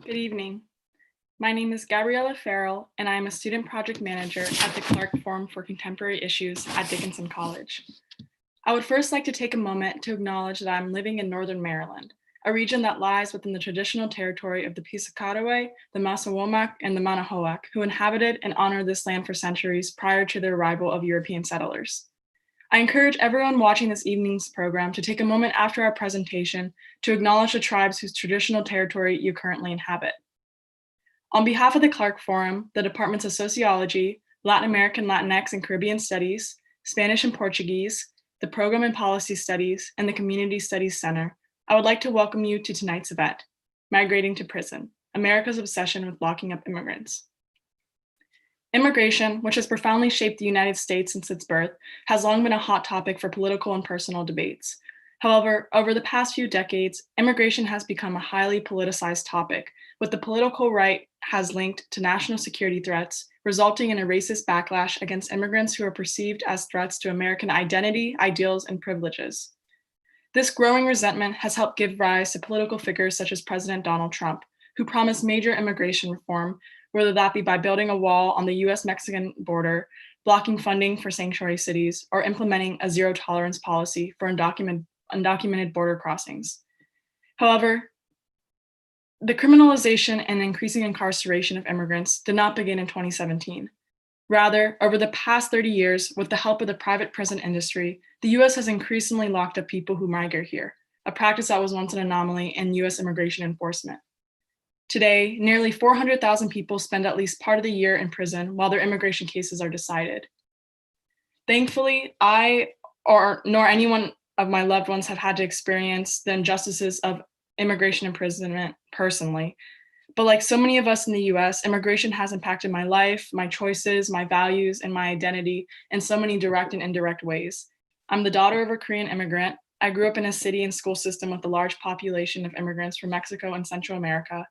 Good evening. My name is Gabriella Farrell, and I am a student project manager at the Clark Forum for Contemporary Issues at Dickinson College. I would first like to take a moment to acknowledge that I'm living in Northern Maryland, a region that lies within the traditional territory of the Piscataway, the Massawomack, and the Manahoac, who inhabited and honored this land for centuries prior to the arrival of European settlers. I encourage everyone watching this evening's program to take a moment after our presentation to acknowledge the tribes whose traditional territory you currently inhabit. On behalf of the Clark Forum, the Departments of Sociology, Latin American, Latinx, and Caribbean Studies, Spanish and Portuguese, the Program and Policy Studies, and the Community Studies Center, I would like to welcome you to tonight's event, Migrating to Prison, America's Obsession with Locking Up Immigrants. Immigration, which has profoundly shaped the United States since its birth, has long been a hot topic for political and personal debates. However, over the past few decades, immigration has become a highly politicized topic, with the political right has linked to national security threats, resulting in a racist backlash against immigrants who are perceived as threats to American identity, ideals, and privileges. This growing resentment has helped give rise to political figures such as President Donald Trump, who promised major immigration reform, whether that be by building a wall on the US-Mexican border, blocking funding for sanctuary cities, or implementing a zero-tolerance policy for undocumented border crossings. However, the criminalization and increasing incarceration of immigrants did not begin in 2017. Rather, over the past 30 years, with the help of the private prison industry, the US has increasingly locked up people who migrate here, a practice that was once an anomaly in US immigration enforcement. Today, nearly 400,000 people spend at least part of the year in prison while their immigration cases are decided. Thankfully, nor anyone of my loved ones have had to experience the injustices of immigration imprisonment personally. But like so many of us in the US, immigration has impacted my life, my choices, my values, and my identity in so many direct and indirect ways. I'm the daughter of a Korean immigrant. I grew up in a city and school system with a large population of immigrants from Mexico and Central America,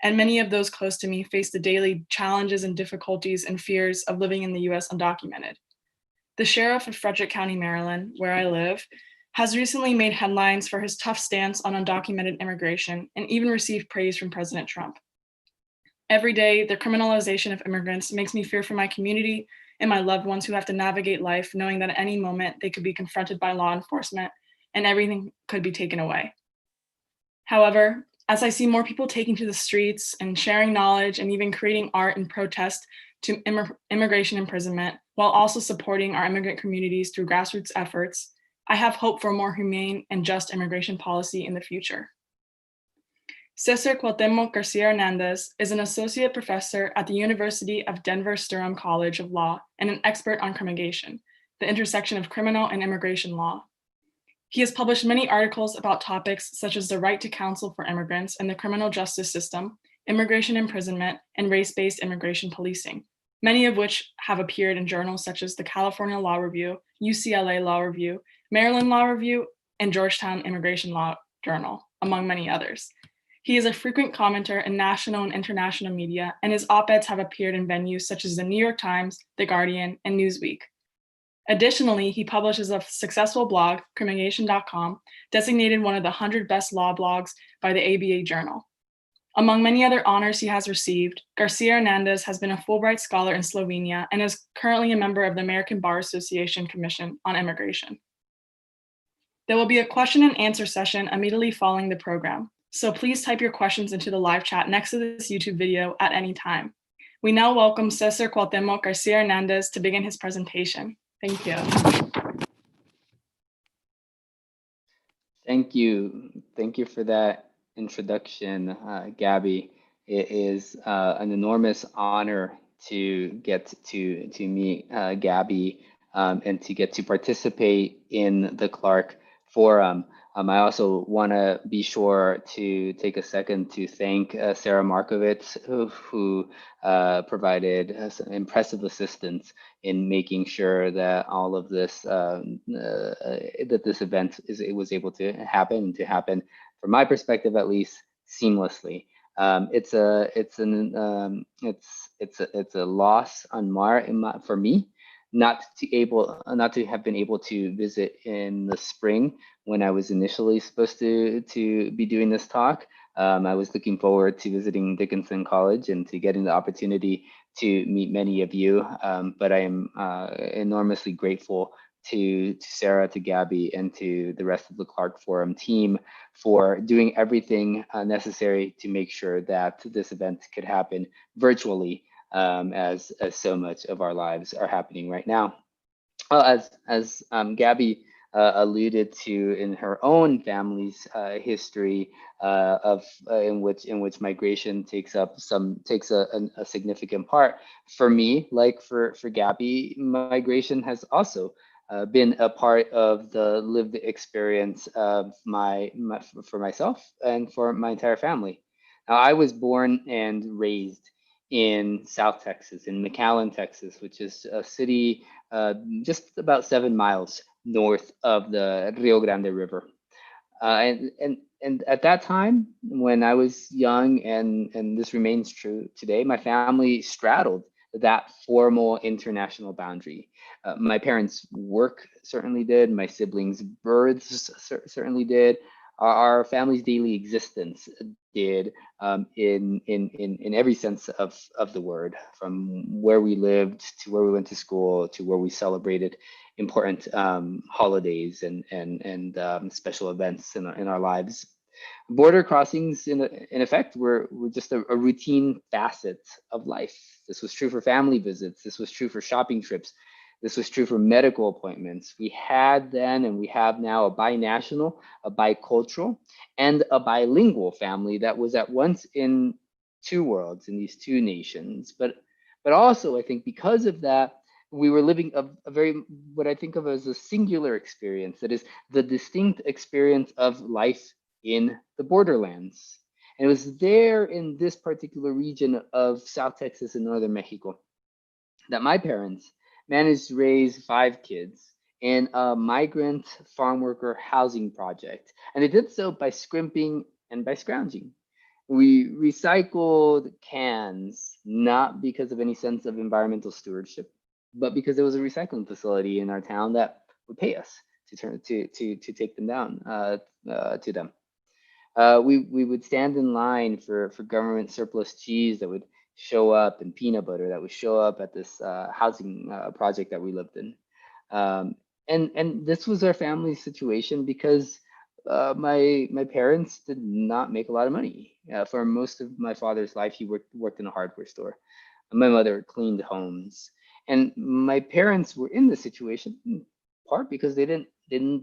and many of those close to me face the daily challenges and difficulties and fears of living in the US undocumented. The sheriff of Frederick County, Maryland, where I live, has recently made headlines for his tough stance on undocumented immigration and even received praise from President Trump. Every day, the criminalization of immigrants makes me fear for my community and my loved ones who have to navigate life knowing that at any moment they could be confronted by law enforcement and everything could be taken away. However, as I see more people taking to the streets and sharing knowledge and even creating art in protest to immigration imprisonment, while also supporting our immigrant communities through grassroots efforts, I have hope for a more humane and just immigration policy in the future. César Cuauhtémoc García Hernández is an associate professor at the University of Denver-Durham College of Law and an expert on crimmigration, the intersection of criminal and immigration law. He has published many articles about topics such as the right to counsel for immigrants and the criminal justice system, immigration imprisonment, and race-based immigration policing, many of which have appeared in journals such as the California Law Review, UCLA Law Review, Maryland Law Review, and Georgetown Immigration Law Journal, among many others. He is a frequent commenter in national and international media, and his op-eds have appeared in venues such as the New York Times, The Guardian, and Newsweek. Additionally, he publishes a successful blog, Crimmigration.com, designated one of the 100 best law blogs by the ABA Journal. Among many other honors he has received, Garcia Hernández has been a Fulbright Scholar in Slovenia and is currently a member of the American Bar Association Commission on Immigration. There will be a question and answer session immediately following the program, so please type your questions into the live chat next to this YouTube video at any time. We now welcome César Cuauhtémoc García Hernández to begin his presentation. Thank you. Thank you. Thank you for that introduction, Gabby. It is an enormous honor to get to meet Gabby and to get to participate in the Clark Forum. I also want to be sure to take a second to thank Sarah Markovitz, who provided some impressive assistance in making sure that all of this, that this event was able to happen, and to happen, from my perspective at least, seamlessly. It's a loss on for me, not to have been able to visit in the spring when I was initially supposed to be doing this talk. I was looking forward to visiting Dickinson College and to getting the opportunity to meet many of you. But I am enormously grateful to Sarah, to Gabby, and to the rest of the Clark Forum team for doing everything necessary to make sure that this event could happen virtually, as so much of our lives are happening right now. As Gabby alluded to in her own family's history in which migration takes a significant part. For me, like for Gabby, migration has also been a part of the lived experience of for myself and for my entire family. Now, I was born and raised in South Texas, in McAllen, Texas, which is a city just about 7 miles north of the Rio Grande River. And at that time, when I was young, and this remains true today, my family straddled that formal international boundary. My parents' work certainly did. My siblings' births certainly did. Our family's daily existence did, in every sense of the word, from where we lived to where we went to school to where we celebrated important holidays and special events in our lives. Border crossings, in effect, were just a routine facet of life. This was true for family visits. This was true for shopping trips. This was true for medical appointments. We had then and we have now a binational, a bicultural, and a bilingual family that was at once in two worlds, in these two nations. But also, I think because of that, we were living a very, what I think of as a singular experience, that is the distinct experience of life in the borderlands. And it was there in this particular region of South Texas and northern Mexico that my parents managed to raise 5 kids in a migrant farm worker housing project. And they did so by scrimping and by scrounging. We recycled cans, not because of any sense of environmental stewardship, but because there was a recycling facility in our town that would pay us to take them down to them. We would stand in line for government surplus cheese that would show up, and peanut butter that would show up at this housing project that we lived in. And this was our family situation because my parents did not make a lot of money. For most of my father's life, he worked in a hardware store. My mother cleaned homes, and my parents were in this situation in part because they did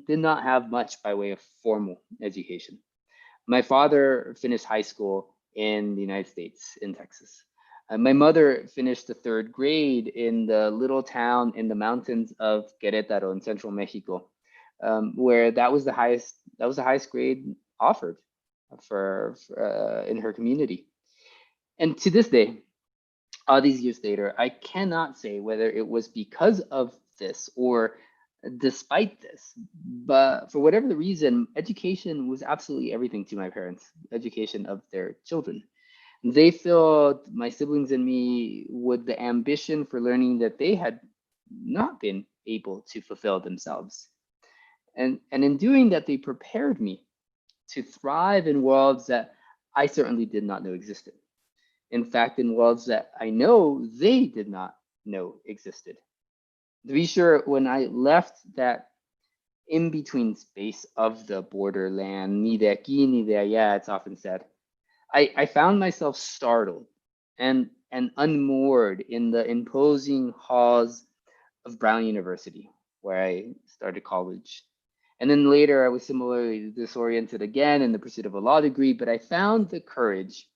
not have much by way of formal education. My father finished high school in the United States, in Texas. My mother finished the 3rd grade in the little town in the mountains of Querétaro in central Mexico, where that was the highest grade offered for in her community. And to this day, all these years later, I cannot say whether it was because of this or despite this, but for whatever the reason, education was absolutely everything to my parents, education of their children. They filled my siblings and me with the ambition for learning that they had not been able to fulfill themselves. And in doing that, they prepared me to thrive in worlds that I certainly did not know existed. In fact, in worlds that I know they did not know existed. To be sure, when I left that in between space of the borderland, ni de aquí ni de allá, it's often said, I found myself startled and unmoored in the imposing halls of Brown University, where I started college. And then later, I was similarly disoriented again in the pursuit of a law degree, but I found the courage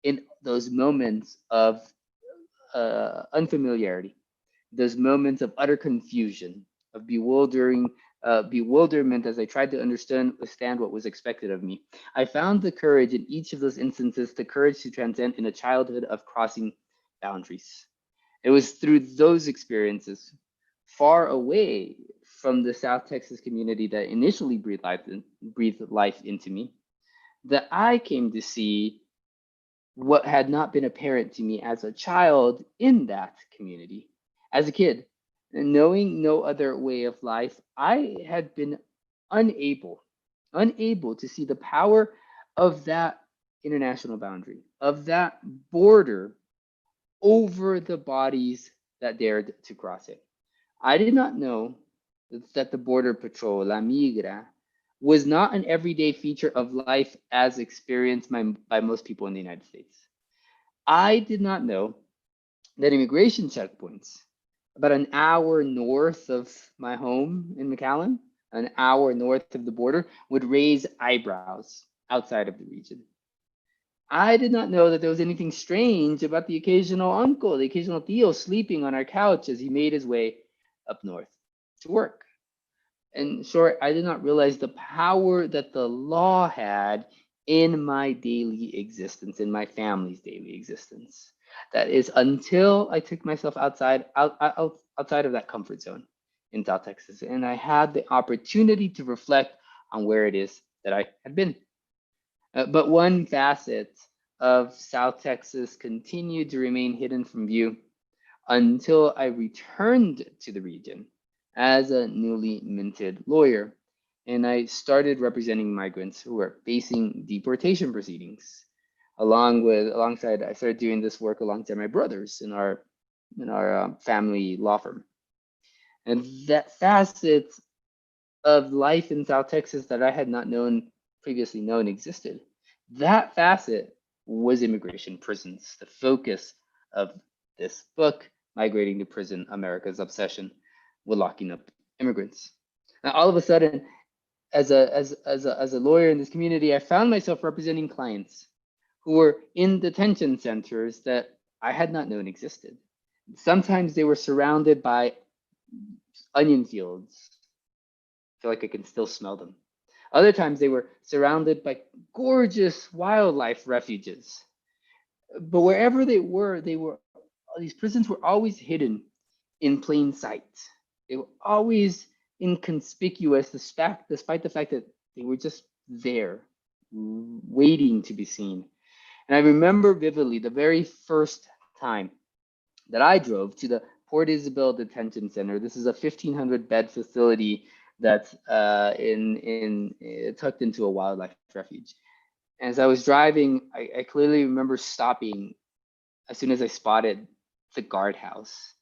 in those moments of unfamiliarity, those moments of utter confusion, of bewilderment as I tried to understand what was expected of me. I found the courage in each of those instances, the courage to transcend in a childhood of crossing boundaries. It was through those experiences, far away from the South Texas community that initially breathed life into me, that I came to see what had not been apparent to me as a child in that community. As a kid, knowing no other way of life, I had been unable to see the power of that international boundary, of that border over the bodies that dared to cross it. I did not know that the Border Patrol, La Migra, was not an everyday feature of life as experienced by most people in the United States. I did not know that immigration checkpoints, about an hour north of my home in McAllen, an hour north of the border, would raise eyebrows outside of the region. I did not know that there was anything strange about the occasional uncle, the occasional tío sleeping on our couch as he made his way up north to work. In short, I did not realize the power that the law had in my daily existence, in my family's daily existence. That is until I took myself outside of that comfort zone in South Texas, and I had the opportunity to reflect on where it is that I had been. But one facet of South Texas continued to remain hidden from view until I returned to the region as a newly minted lawyer, and I started representing migrants who were facing deportation proceedings. Alongside, I started doing this work alongside my brothers in our family law firm. And that facet of life in South Texas that I had not previously known existed. That facet was immigration prisons, the focus of this book, Migrating to Prison, America's Obsession with Locking Up Immigrants. Now, all of a sudden, as a lawyer in this community, I found myself representing clients who were in detention centers that I had not known existed. Sometimes they were surrounded by onion fields. I feel like I can still smell them. Other times they were surrounded by gorgeous wildlife refuges. But wherever they were, these prisons were always hidden in plain sight. They were always inconspicuous, despite the fact that they were just there, waiting to be seen. And I remember vividly the very first time that I drove to the Port Isabel Detention Center. This is a 1,500 bed facility that's tucked into a wildlife refuge. As I was driving, I clearly remember stopping as soon as I spotted the guardhouse.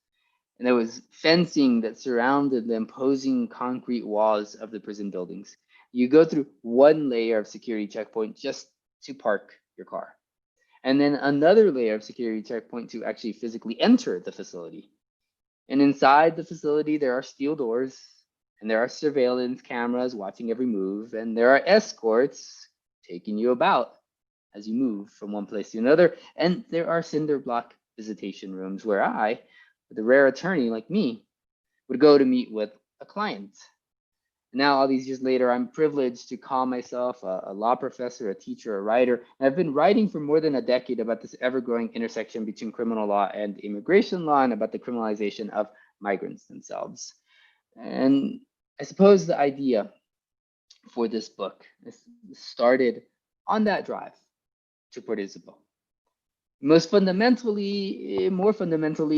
And there was fencing that surrounded the imposing concrete walls of the prison buildings. You go through one layer of security checkpoint just to park your car, and then another layer of security checkpoint to actually physically enter the facility. And inside the facility, there are steel doors, and there are surveillance cameras watching every move, and there are escorts taking you about as you move from one place to another. And there are cinder block visitation rooms where I, with a rare attorney like me, would go to meet with a client. Now, all these years later, I'm privileged to call myself a law professor, a teacher, a writer. And I've been writing for more than a decade about this ever-growing intersection between criminal law and immigration law, and about the criminalization of migrants themselves. And I suppose the idea for this book started on that drive to Port Isabel. More fundamentally,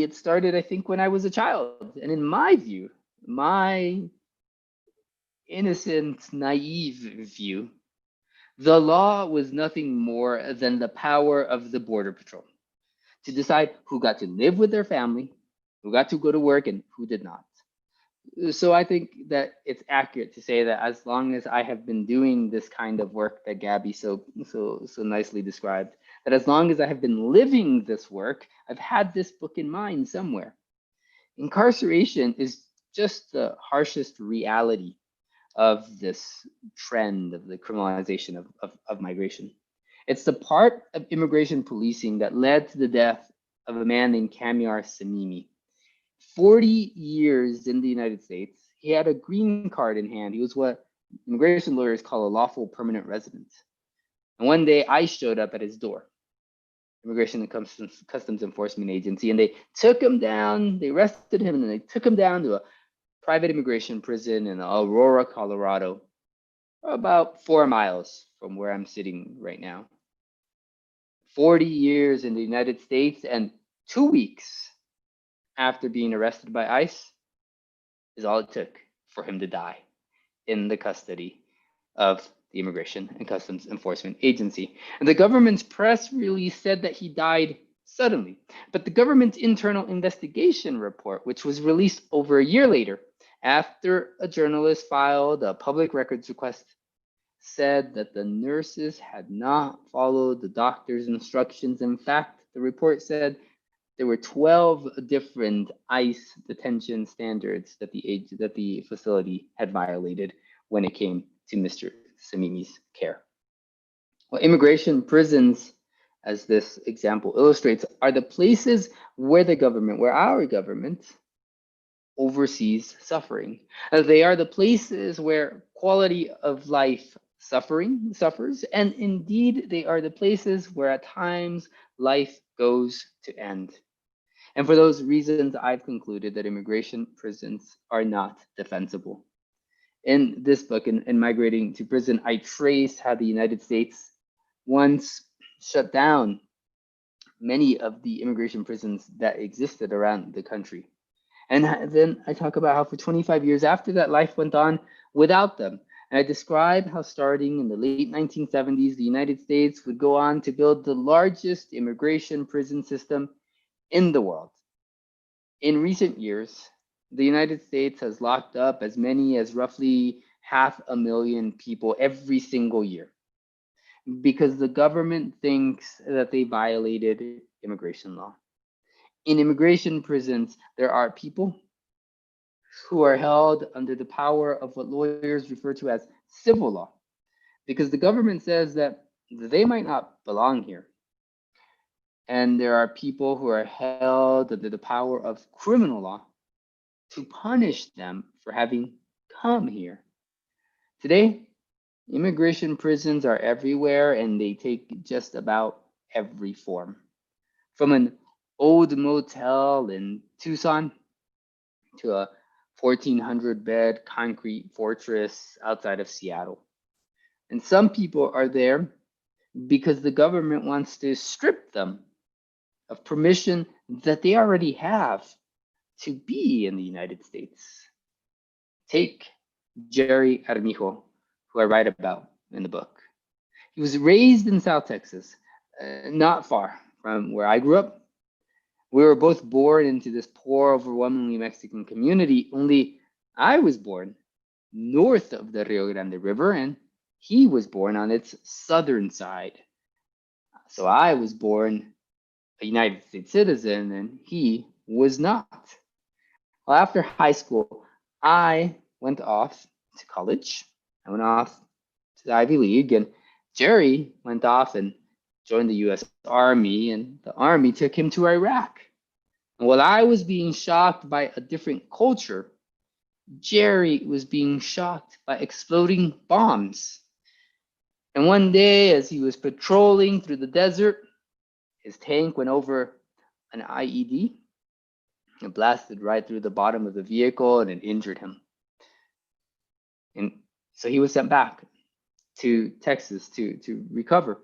it started, I think, when I was a child. And in my view, my innocent, naive view, the law was nothing more than the power of the Border Patrol to decide who got to live with their family, who got to go to work, and who did not. So I think that it's accurate to say that as long as I have been doing this kind of work that Gabby so nicely described, that as long as I have been living this work, I've had this book in mind somewhere. Incarceration is just the harshest reality of this trend of the criminalization of migration. It's the part of immigration policing that led to the death of a man named Kamiar Samimi. 40 years in the United States, he had a green card in hand. He was what immigration lawyers call a lawful permanent resident. And one day I showed up at his door, Immigration and Customs Enforcement Agency, and they took him down, they arrested him, and they took him down to a private immigration prison in Aurora, Colorado, about 4 miles from where I'm sitting right now. 40 years in the United States, and 2 weeks after being arrested by ICE is all it took for him to die in the custody of the Immigration and Customs Enforcement Agency. And the government's press release said that he died suddenly. But the government's internal investigation report, which was released over a year later, after a journalist filed a public records request, said that the nurses had not followed the doctor's instructions. In fact, the report said there were 12 different ICE detention standards that the facility had violated when it came to Mr. Samimi's care. Well, immigration prisons, as this example illustrates, are the places where our government, oversees suffering. They are the places where quality of life suffers, and indeed they are the places where at times life goes to end. And for those reasons, I've concluded that immigration prisons are not defensible. In this book, in Migrating to Prison, I trace how the United States once shut down many of the immigration prisons that existed around the country. And then I talk about how for 25 years after that, life went on without them. And I describe how starting in the late 1970s, the United States would go on to build the largest immigration prison system in the world. In recent years, the United States has locked up as many as roughly 500,000 people every single year because the government thinks that they violated immigration law. In immigration prisons, there are people who are held under the power of what lawyers refer to as civil law, because the government says that they might not belong here. And there are people who are held under the power of criminal law to punish them for having come here. Today, immigration prisons are everywhere, and they take just about every form. From an old motel in Tucson to a 1,400-bed concrete fortress outside of Seattle. And some people are there because the government wants to strip them of permission that they already have to be in the United States. Take Jerry Armijo, who I write about in the book. He was raised in South Texas, not far from where I grew up. We were both born into this poor, overwhelmingly Mexican community, only I was born north of the Rio Grande River, and he was born on its southern side. So I was born a United States citizen, and he was not. Well, after high school, I went off to college. I went off to the Ivy League, and Jerry went off and joined the US Army, and the Army took him to Iraq. And while I was being shocked by a different culture, Jerry was being shocked by exploding bombs. And one day, as he was patrolling through the desert, his tank went over an IED. It blasted right through the bottom of the vehicle, and it injured him. And so he was sent back to Texas to recover.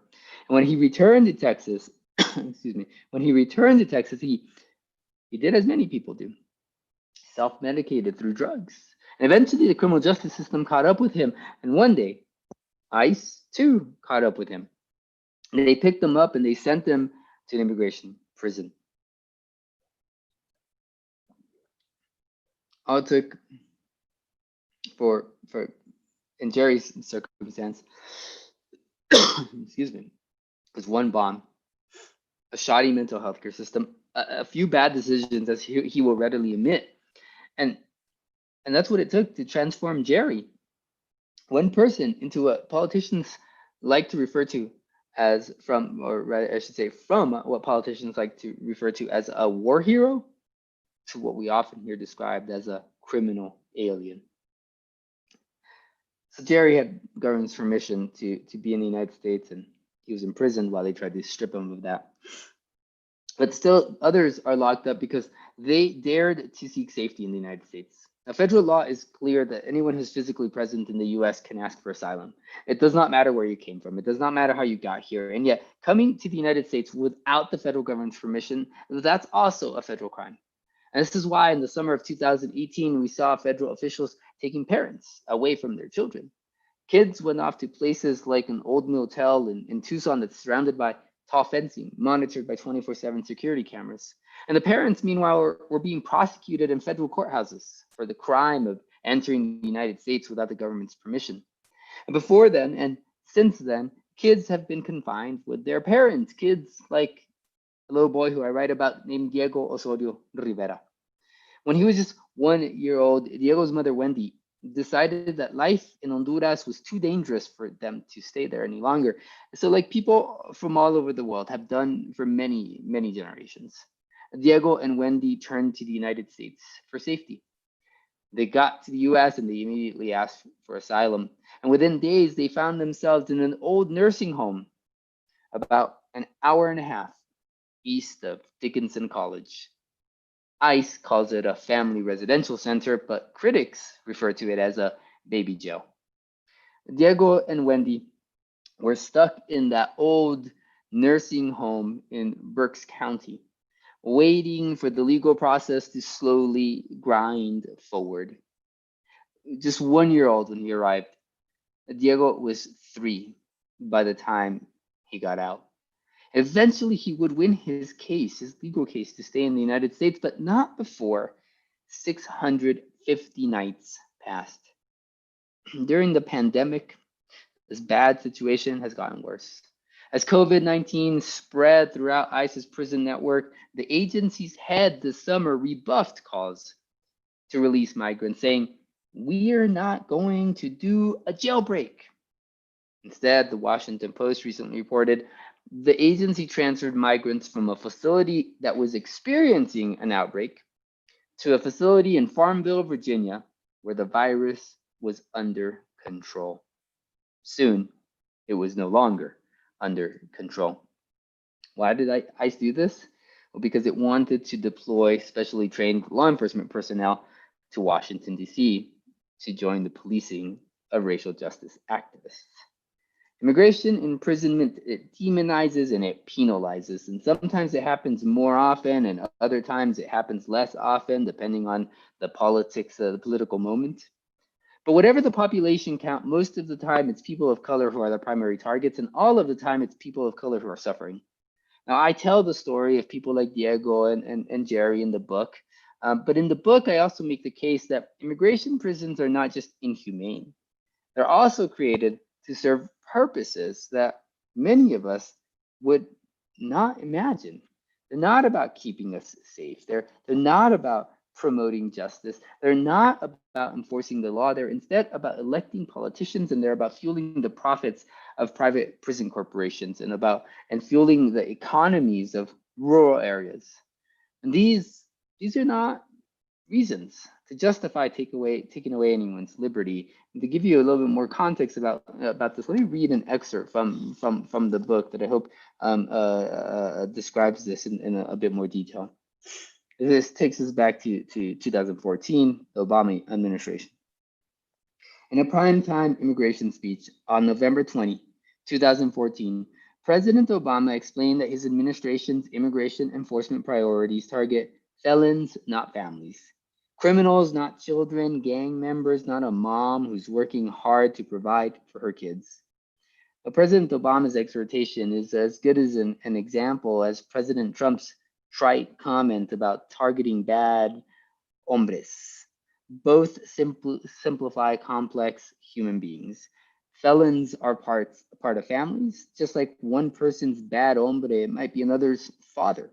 And when he returned to Texas, he did as many people do, self-medicated through drugs. And eventually the criminal justice system caught up with him. And one day, ICE too caught up with him. And they picked him up and they sent him to an immigration prison. All it took for in Jerry's circumstance, excuse me, was one bomb, a shoddy mental health care system, a few bad decisions, as he will readily admit. And that's what it took to transform Jerry, one person, into what politicians like to refer to as from what politicians like to refer to as a war hero to what we often hear described as a criminal alien. So Jerry had government's permission to be in the United States, and he was imprisoned while they tried to strip him of that. But still, others are locked up because they dared to seek safety in the United States. Now, federal law is clear that anyone who's physically present in the US can ask for asylum. It does not matter where you came from. It does not matter how you got here. And yet, coming to the United States without the federal government's permission, that's also a federal crime. And this is why in the summer of 2018, we saw federal officials taking parents away from their children. Kids went off to places like an old motel in Tucson that's surrounded by tall fencing, monitored by 24/7 security cameras. And the parents, meanwhile, were being prosecuted in federal courthouses for the crime of entering the United States without the government's permission. And before then, and since then, kids have been confined with their parents, kids like a little boy who I write about named Diego Osorio Rivera. When he was just 1 year old, Diego's mother, Wendy, decided that life in Honduras was too dangerous for them to stay there any longer. So, like people from all over the world have done for many, many generations, Diego and Wendy turned to the United States for safety. They got to the US and they immediately asked for asylum. And within days, they found themselves in an old nursing home about an hour and a half east of Dickinson College. ICE calls it a family residential center, but critics refer to it as a baby jail. Diego and Wendy were stuck in that old nursing home in Berks County, waiting for the legal process to slowly grind forward. Just 1 year old when he arrived. Diego was 3 by the time he got out. Eventually, he would win his case, his legal case, to stay in the United States, but not before 650 nights passed. During the pandemic, this bad situation has gotten worse. As COVID-19 spread throughout ICE's prison network, the agency's head this summer rebuffed calls to release migrants, saying, "We're not going to do a jailbreak." Instead, the Washington Post recently reported the agency transferred migrants from a facility that was experiencing an outbreak to a facility in Farmville, Virginia, where the virus was under control. Soon, it was no longer under control. Why did ICE do this? Well, because it wanted to deploy specially trained law enforcement personnel to Washington, D.C. to join the policing of racial justice activists. Immigration imprisonment, it demonizes and it penalizes, and sometimes it happens more often and other times it happens less often depending on the politics of the political moment. But whatever the population count, most of the time it's people of color who are the primary targets, and all of the time it's people of color who are suffering. Now, I tell the story of people like Diego and Jerry in the book, but in the book I also make the case that immigration prisons are not just inhumane. They're also created to serve purposes that many of us would not imagine. They're not about keeping us safe. They're not about promoting justice. They're not about enforcing the law. They're instead about electing politicians, and they're about fueling the profits of private prison corporations and fueling the economies of rural areas. And these are not reasons to justify taking away anyone's liberty. And to give you a little bit more context about this, let me read an excerpt from the book that I hope describes this in a bit more detail. This takes us back to 2014, the Obama administration. In a primetime immigration speech on November 20, 2014, President Obama explained that his administration's immigration enforcement priorities target felons, not families. Criminals, not children. Gang members, not a mom who's working hard to provide for her kids. But President Obama's exhortation is as good as an example as President Trump's trite comment about targeting bad hombres. Both simplify complex human beings. Felons are part of families, just like one person's bad hombre might be another's father.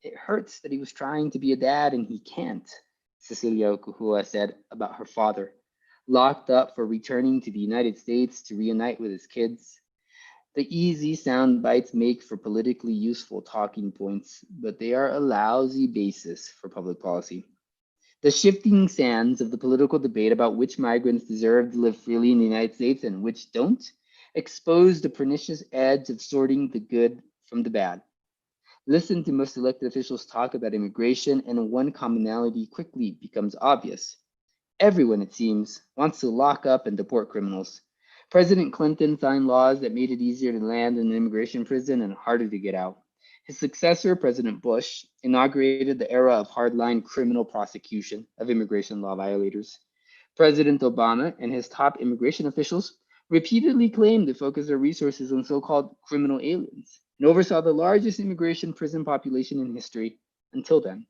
It hurts that he was trying to be a dad and he can't, Cecilia Okuhua said about her father, locked up for returning to the United States to reunite with his kids. The easy sound bites make for politically useful talking points, but they are a lousy basis for public policy. The shifting sands of the political debate about which migrants deserve to live freely in the United States and which don't expose the pernicious edge of sorting the good from the bad. Listen to most elected officials talk about immigration, and one commonality quickly becomes obvious. Everyone, it seems, wants to lock up and deport criminals. President Clinton signed laws that made it easier to land in an immigration prison and harder to get out. His successor, President Bush, inaugurated the era of hardline criminal prosecution of immigration law violators. President Obama and his top immigration officials repeatedly claimed to focus their resources on so-called criminal aliens and oversaw the largest immigration prison population in history until then.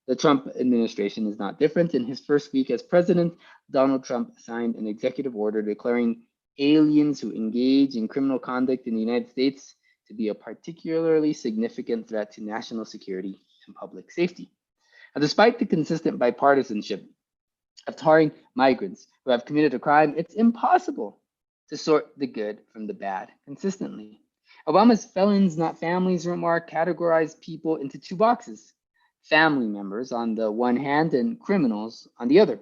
The Trump administration is not different. In his first week as president, Donald Trump signed an executive order declaring aliens who engage in criminal conduct in the United States to be a particularly significant threat to national security and public safety. Now, despite the consistent bipartisanship of tarring migrants who have committed a crime, it's impossible to sort the good from the bad consistently. Obama's felons, not families remark categorized people into two boxes: family members on the one hand and criminals on the other.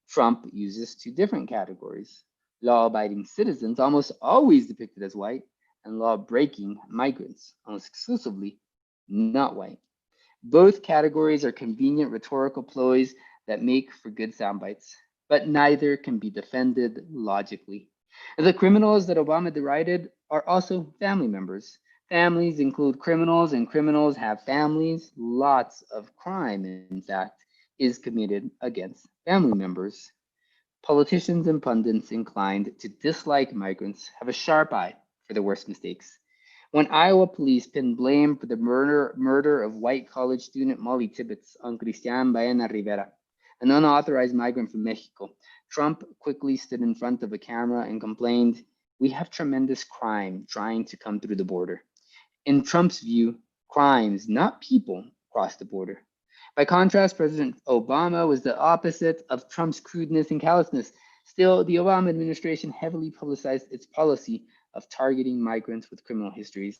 Trump uses two different categories: law-abiding citizens, almost always depicted as white, and law-breaking migrants, almost exclusively not white. Both categories are convenient rhetorical ploys that make for good sound bites, but neither can be defended logically. The criminals that Obama derided are also family members. Families include criminals, and criminals have families. Lots of crime, in fact, is committed against family members. Politicians and pundits inclined to dislike migrants have a sharp eye for the worst mistakes. When Iowa police pinned blame for the murder of white college student Molly Tibbetts on Cristian Baena Rivera, an unauthorized migrant from Mexico, Trump quickly stood in front of a camera and complained, "We have tremendous crime trying to come through the border." In Trump's view, crimes, not people, cross the border. By contrast, President Obama was the opposite of Trump's crudeness and callousness. Still, the Obama administration heavily publicized its policy of targeting migrants with criminal histories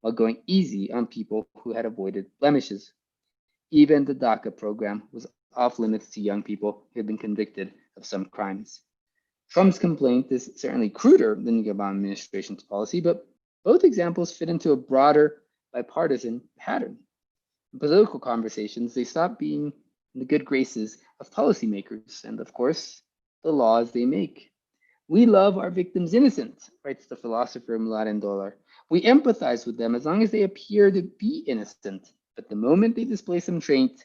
while going easy on people who had avoided blemishes. Even the DACA program was off limits to young people who had been convicted of some crimes. Trump's complaint is certainly cruder than the Obama administration's policy, but both examples fit into a broader bipartisan pattern. In political conversations, they stop being in the good graces of policymakers and, of course, the laws they make. "We love our victims innocent," writes the philosopher Milan Dollar. "We empathize with them as long as they appear to be innocent. But the moment they display some traits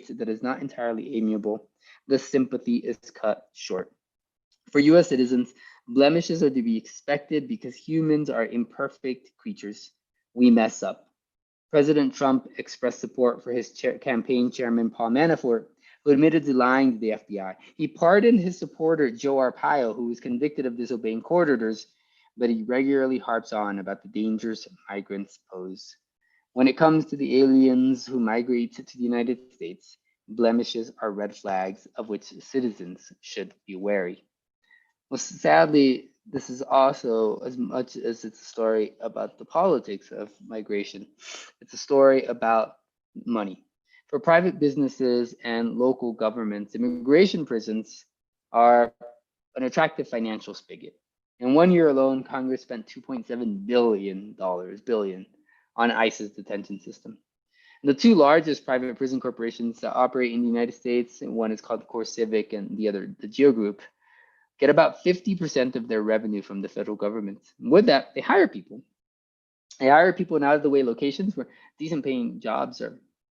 that is not entirely amiable, the sympathy is cut short." For US citizens, blemishes are to be expected because humans are imperfect creatures. We mess up. President Trump expressed support for his campaign chairman, Paul Manafort, who admitted to lying to the FBI. He pardoned his supporter, Joe Arpaio, who was convicted of disobeying court orders, but he regularly harps on about the dangers migrants pose. When it comes to the aliens who migrate to the United States, blemishes are red flags of which citizens should be wary. Well, sadly, this is also, as much as it's a story about the politics of migration, it's a story about money. For private businesses and local governments, immigration prisons are an attractive financial spigot. In 1 year alone, Congress spent $2.7 billion on ICE's detention system. And the two largest private prison corporations that operate in the United States, and one is called CoreCivic and the other, the Geo Group, get about 50% of their revenue from the federal government. And with that, they hire people. They hire people in out-of-the-way locations where decent paying jobs are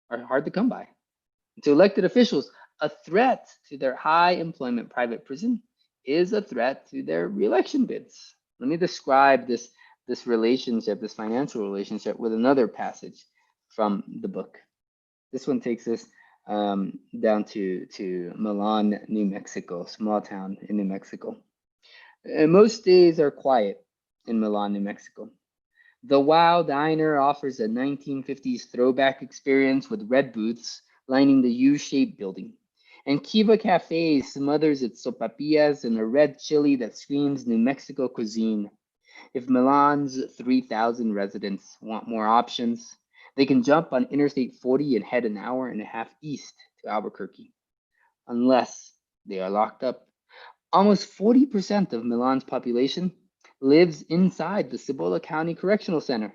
hard to come by. And to elected officials, a threat to their high employment private prison is a threat to their reelection bids. Let me describe this relationship, this financial relationship, with another passage from the book. This one takes us down to Milan, New Mexico, small town in New Mexico. Most days are quiet in Milan, New Mexico. The Wow Diner offers a 1950s throwback experience with red booths lining the U-shaped building. And Kiva Cafe smothers its sopapillas in a red chili that screams New Mexico cuisine. If Milan's 3,000 residents want more options, they can jump on Interstate 40 and head an hour and a half east to Albuquerque, unless they are locked up. Almost 40% of Milan's population lives inside the Cibola County Correctional Center,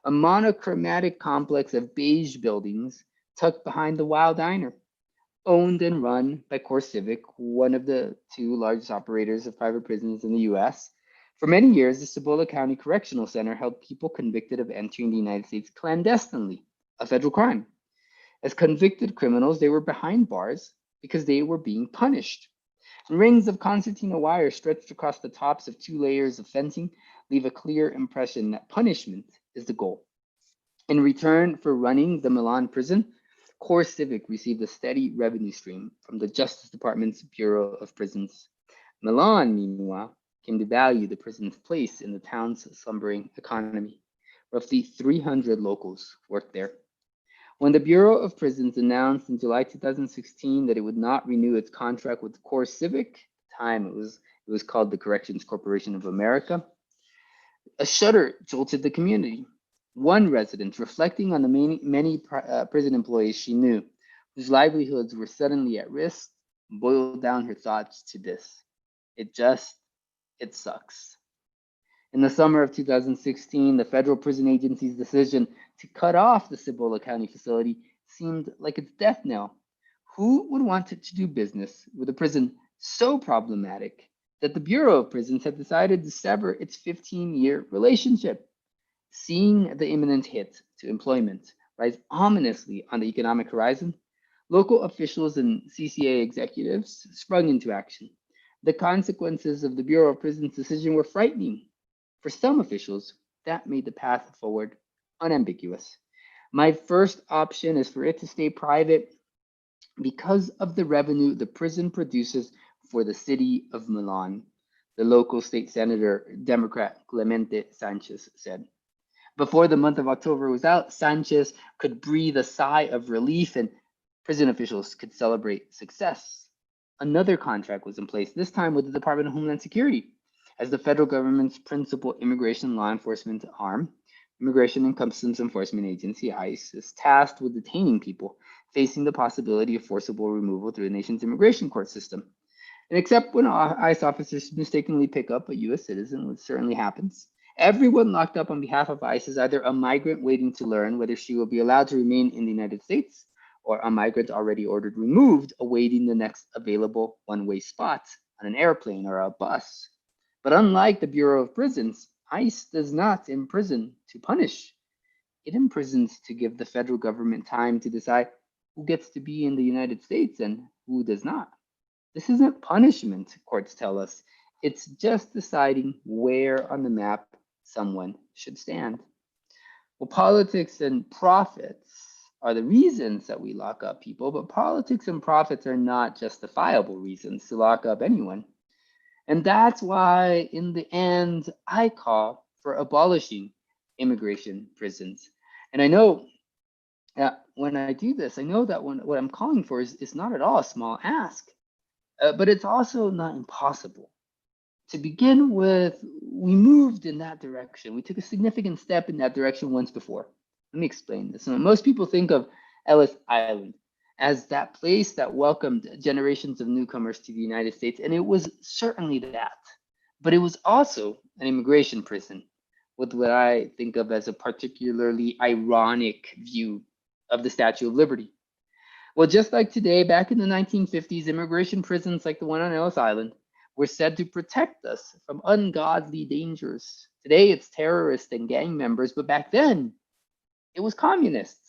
a monochromatic complex of beige buildings tucked behind the Wow Diner, owned and run by CoreCivic, one of the two largest operators of private prisons in the US. For many years, the Cibola County Correctional Center held people convicted of entering the United States clandestinely, a federal crime. As convicted criminals, they were behind bars because they were being punished. And rings of concertina wire stretched across the tops of 2 layers of fencing leave a clear impression that punishment is the goal. In return for running the Milan prison, CoreCivic received a steady revenue stream from the Justice Department's Bureau of Prisons. Milan, meanwhile, came to value the prison's place in the town's slumbering economy. Roughly 300 locals worked there. When the Bureau of Prisons announced in July 2016 that it would not renew its contract with CoreCivic, at the time it was called the Corrections Corporation of America, a shudder jolted the community. One resident, reflecting on the many prison employees she knew, whose livelihoods were suddenly at risk, boiled down her thoughts to this: it sucks. In the summer of 2016, the federal prison agency's decision to cut off the Cibola County facility seemed like its death knell. Who would want to do business with a prison so problematic that the Bureau of Prisons had decided to sever its 15-year relationship? Seeing the imminent hit to employment rise ominously on the economic horizon, local officials and CCA executives sprung into action. The consequences of the Bureau of Prisons' decision were frightening. For some officials, that made the path forward unambiguous. My first option is for it to stay private because of the revenue the prison produces for the city of Milan, the local state senator, Democrat Clemente Sanchez said. Before the month of October was out, Sanchez could breathe a sigh of relief and prison officials could celebrate success. Another contract was in place, this time with the Department of Homeland Security. As the federal government's principal immigration law enforcement arm, Immigration and Customs Enforcement Agency, ICE, is tasked with detaining people facing the possibility of forcible removal through the nation's immigration court system. And except when ICE officers mistakenly pick up a U.S. citizen, which certainly happens, everyone locked up on behalf of ICE is either a migrant waiting to learn whether she will be allowed to remain in the United States, or a migrant already ordered removed, awaiting the next available one-way spot on an airplane or a bus. But unlike the Bureau of Prisons, ICE does not imprison to punish. It imprisons to give the federal government time to decide who gets to be in the United States and who does not. This isn't punishment, courts tell us. It's just deciding where on the map someone should stand. Well, politics and profits are the reasons that we lock up people, but politics and profits are not justifiable reasons to lock up anyone. And that's why, in the end, I call for abolishing immigration prisons. And I know that when I do this, I know that what I'm calling for is not at all a small ask, but it's also not impossible. To begin with, we moved in that direction. We took a significant step in that direction once before. Let me explain this. Most people think of Ellis Island as that place that welcomed generations of newcomers to the United States, and it was certainly that. But it was also an immigration prison with what I think of as a particularly ironic view of the Statue of Liberty. Well, just like today, back in the 1950s, immigration prisons like the one on Ellis Island were said to protect us from ungodly dangers. Today, it's terrorists and gang members, but back then, it was communists.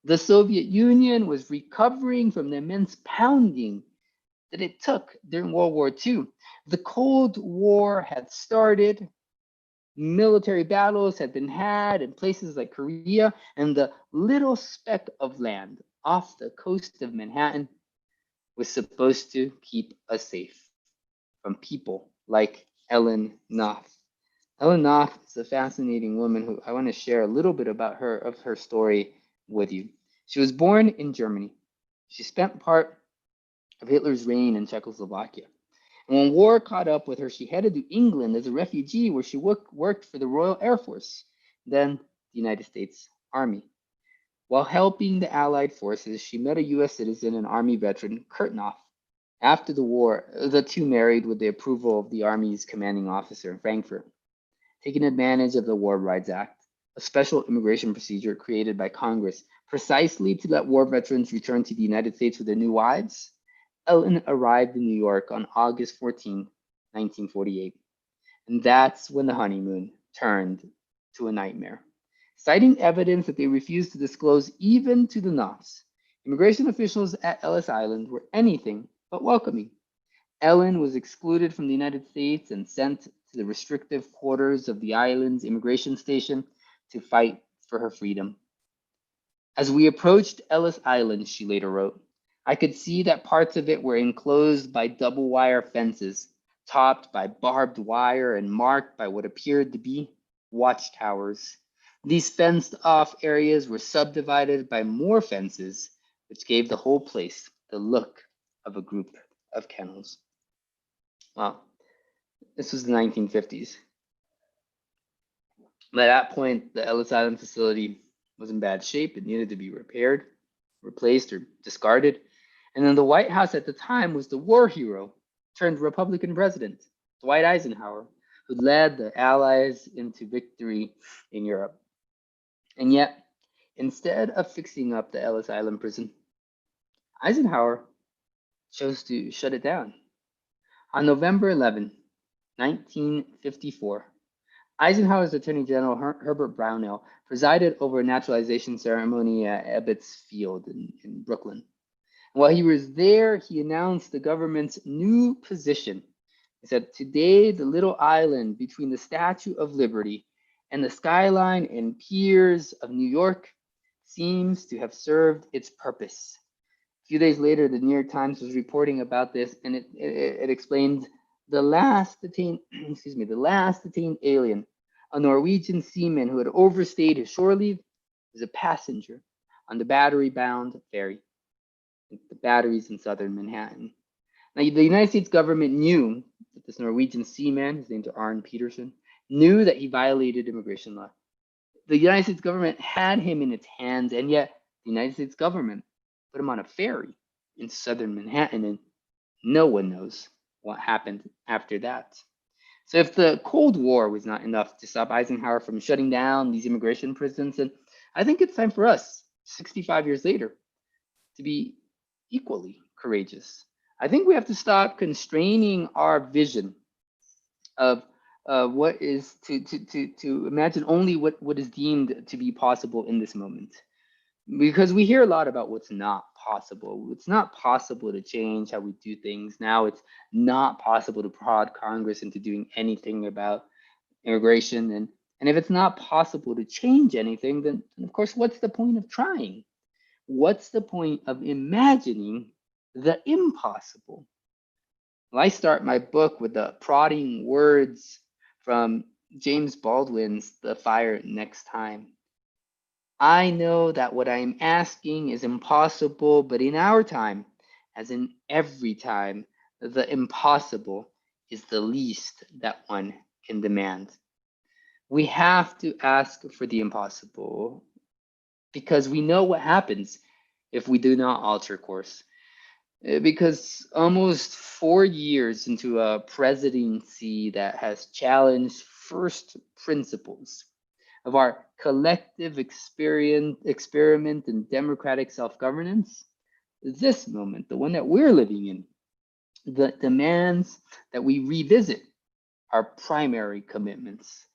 The Soviet Union was recovering from the immense pounding that it took during World War II. The Cold War had started, military battles had been had in places like Korea, and the little speck of land off the coast of Manhattan was supposed to keep us safe from people like Ellen Knopf. Ellen Knopf is a fascinating woman who I want to share a little bit about her story with you. She was born in Germany. She spent part of Hitler's reign in Czechoslovakia. And when war caught up with her, she headed to England as a refugee where she worked for the Royal Air Force, then the United States Army. While helping the Allied forces, she met a U.S. citizen and Army veteran, Kurt Knopf. After the war, the two married with the approval of the Army's commanding officer in Frankfurt. Taking advantage of the War Rights Act, a special immigration procedure created by Congress precisely to let war veterans return to the United States with their new wives, Ellen arrived in New York on August 14, 1948. And that's when the honeymoon turned to a nightmare. Citing evidence that they refused to disclose even to the Knopfs, immigration officials at Ellis Island were anything but welcoming. Ellen was excluded from the United States and sent to the restrictive quarters of the island's immigration station to fight for her freedom. As we approached Ellis Island, she later wrote, I could see that parts of it were enclosed by double wire fences, topped by barbed wire and marked by what appeared to be watchtowers. These fenced off areas were subdivided by more fences, which gave the whole place the look of a group of kennels. Wow, this was the 1950s. By that point, the Ellis Island facility was in bad shape. It needed to be repaired, replaced, or discarded. And then the White House at the time was the war hero turned Republican president, Dwight Eisenhower, who led the Allies into victory in Europe. And yet, instead of fixing up the Ellis Island prison, Eisenhower chose to shut it down. On November 11, 1954, Eisenhower's Attorney General Herbert Brownell presided over a naturalization ceremony at Ebbets Field in Brooklyn. And while he was there, he announced the government's new position. He said, today, the little island between the Statue of Liberty and the skyline and piers of New York seems to have served its purpose. A few days later, the New York Times was reporting about this, and it explained the last detained alien, a Norwegian seaman who had overstayed his shore leave, was a passenger on the battery-bound ferry. The batteries in southern Manhattan. Now, the United States government knew that this Norwegian seaman, his name's Arne Peterson, knew that he violated immigration law. The United States government had him in its hands, and yet the United States government put him on a ferry in southern Manhattan, and no one knows what happened after that. So if the Cold War was not enough to stop Eisenhower from shutting down these immigration prisons, then I think it's time for us, 65 years later, to be equally courageous. I think we have to stop constraining our vision of what is to imagine only what is deemed to be possible in this moment. Because we hear a lot about what's not possible. It's not possible to change how we do things now. It's not possible to prod Congress into doing anything about immigration. And if it's not possible to change anything, then of course, what's the point of trying? What's the point of imagining the impossible? Well, I start my book with the prodding words from James Baldwin's The Fire Next Time. I know that what I am asking is impossible, but in our time, as in every time, the impossible is the least that one can demand. We have to ask for the impossible because we know what happens if we do not alter course. Because almost 4 years into a presidency that has challenged first principles of our collective experiment in democratic self-governance, this moment, the one that we're living in, that demands that we revisit our primary commitments.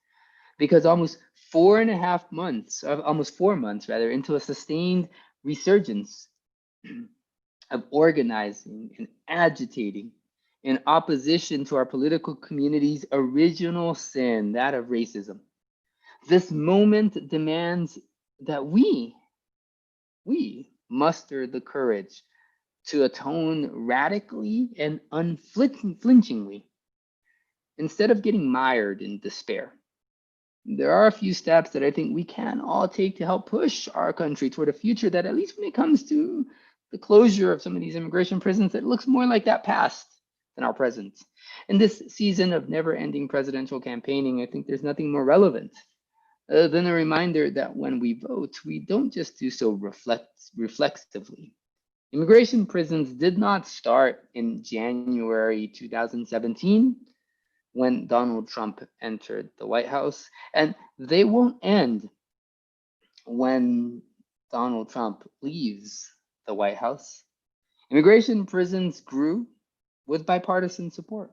Because almost 4 months rather, into a sustained resurgence of organizing and agitating in opposition to our political community's original sin, that of racism. This moment demands that we muster the courage to atone radically and unflinchingly instead of getting mired in despair. There are a few steps that I think we can all take to help push our country toward a future that, at least when it comes to the closure of some of these immigration prisons, that looks more like that past than our present. In this season of never-ending presidential campaigning, I think there's nothing more relevant than a reminder that when we vote, we don't just do so reflexively. Immigration prisons did not start in January 2017 when Donald Trump entered the White House, and they won't end when Donald Trump leaves the White House. Immigration prisons grew with bipartisan support.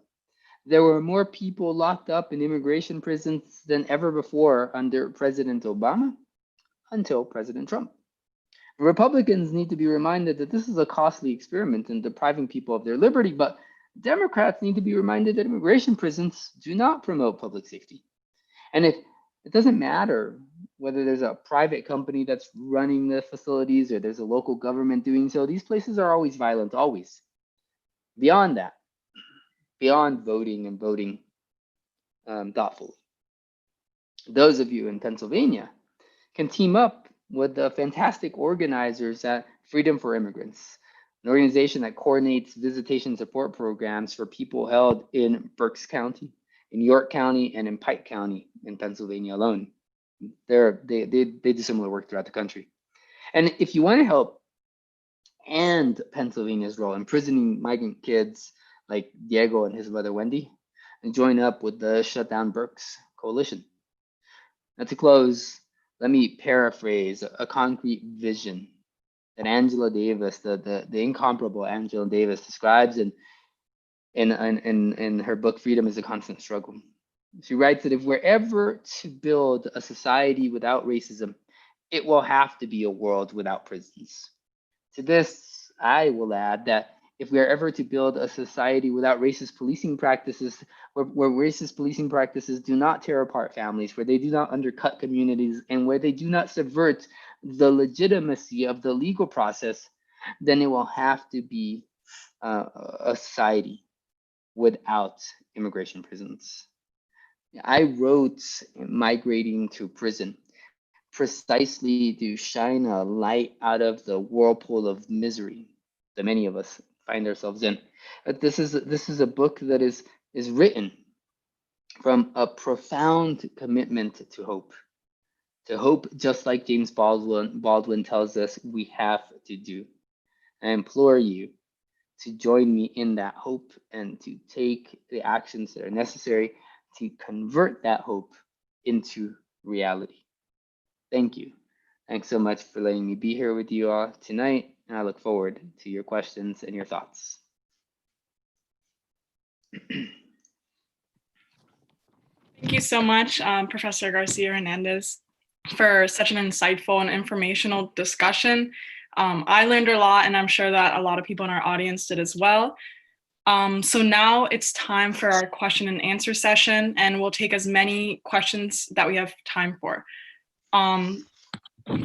There were more people locked up in immigration prisons than ever before under President Obama until President Trump. Republicans need to be reminded that this is a costly experiment in depriving people of their liberty, but Democrats need to be reminded that immigration prisons do not promote public safety. And if it doesn't matter whether there's a private company that's running the facilities or there's a local government doing so, these places are always violent, always. Beyond that, beyond voting and voting thoughtfully, those of you in Pennsylvania can team up with the fantastic organizers at Freedom for Immigrants, an organization that coordinates visitation support programs for people held in Berks County, in York County, and in Pike County in Pennsylvania alone. They do similar work throughout the country. And if you want to help end Pennsylvania's role imprisoning migrant kids like Diego and his mother Wendy, and join up with the Shut Down Berks Coalition. Now to close, let me paraphrase a concrete vision that Angela Davis, the incomparable Angela Davis, describes in her book Freedom is a Constant Struggle. She writes that if we're ever to build a society without racism, it will have to be a world without prisons. To this, I will add that if we are ever to build a society without racist policing practices, where racist policing practices do not tear apart families, where they do not undercut communities, and where they do not subvert the legitimacy of the legal process, then it will have to be a society without immigration prisons. I wrote Migrating to Prison precisely to shine a light out of the whirlpool of misery that many of us find ourselves in. But this is a book that is written from a profound commitment to hope. To hope, just like James Baldwin tells us we have to do. I implore you to join me in that hope and to take the actions that are necessary to convert that hope into reality. Thank you. Thanks so much for letting me be here with you all tonight, and I look forward to your questions and your thoughts. Thank you so much, Professor Garcia Hernandez, for such an insightful and informational discussion. I learned a lot, and I'm sure that a lot of people in our audience did as well. So now it's time for our question and answer session, and we'll take as many questions that we have time for.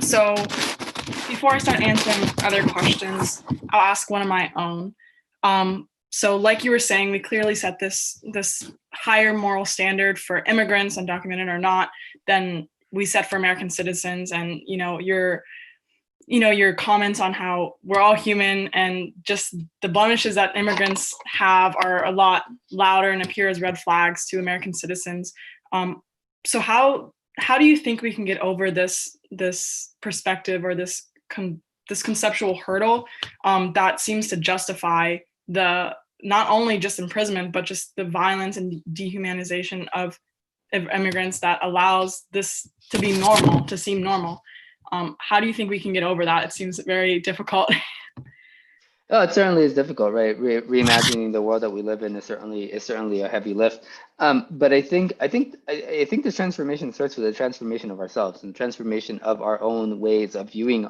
So before I start answering other questions, I'll ask one of my own. So like you were saying, we clearly set this higher moral standard for immigrants, undocumented or not, than we set for American citizens. And your comments on how we're all human and just the blemishes that immigrants have are a lot louder and appear as red flags to American citizens. So how do you think we can get over this perspective or this conceptual hurdle that seems to justify the not only just imprisonment, but just the violence and dehumanization of immigrants that allows this to be normal, to seem normal? How do you think we can get over that? It seems very difficult. Oh, it certainly is difficult, right? Reimagining the world that we live in is certainly a heavy lift. But I think this transformation starts with the transformation of ourselves and the transformation of our own ways of viewing